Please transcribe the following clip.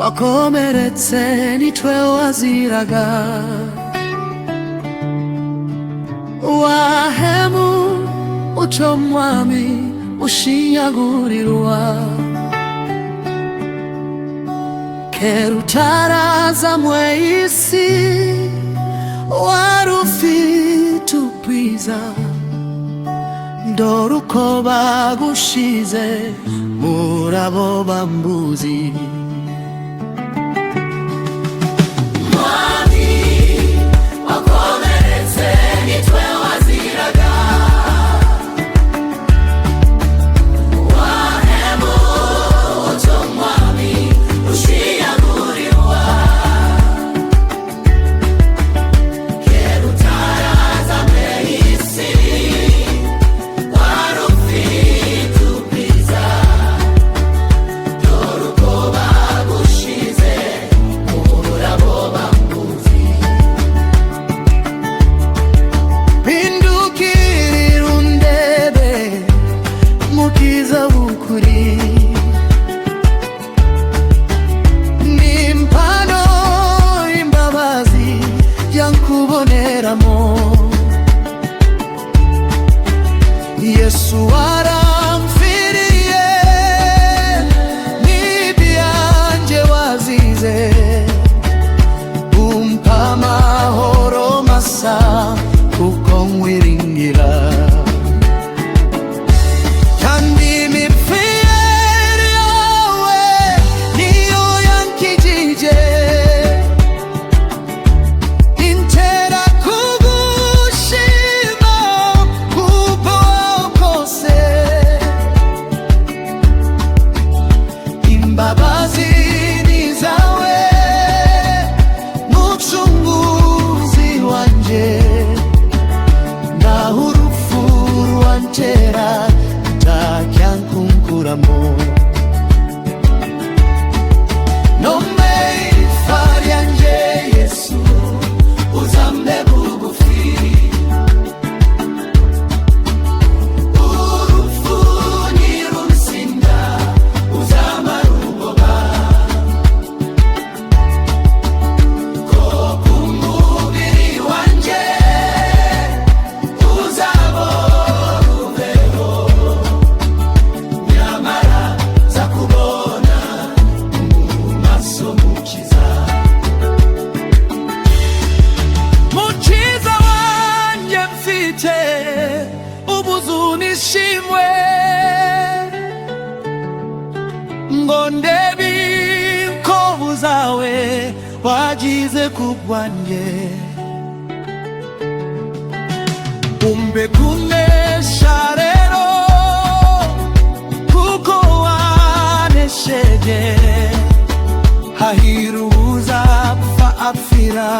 wakomeretse nitwe waziraga. Wahemu uco mwami ushinyagurirwa, kera utaraza mw'isi wari ufite ubwiza, dore uko bagushize muri abo bambuzi. Mwami wakomeretse nitwe waziraga, wahemu uco mwami ushinyagurirwa, kera utaraza mw'isi wari ufite ubwiza, dore uko bagushize muri abo bambuzi. Mpindukirira undebe mu bwiza bukuri, n'impano y'imbabazi yankuboneramo. Yesu waramfiriye, n'ibyanjye wazize, umpa amahoro masa kuko nkwiringira. Kandi imipfire yawe niyo yankijije, intera kugushima kuko wakose. Imbabazi ni zawe mucunguzi wanje, naho urupfu rwantera ntakyankunkuramo. Nome ipfa ryanje Yesu uzambe bugufi, urupfu nirunsinda uzamara ubwoba, ko ku mubiri wanje uzabora ubeho, nyamara za kubona mu maso mukiza. Mukiza wanje mfite ubuzuni ishimwe, ngo ndebe inkovu zawe wagize ku bwanjye. Umbe kunesha rero kuko wanesheje, hahira uzapfa apfira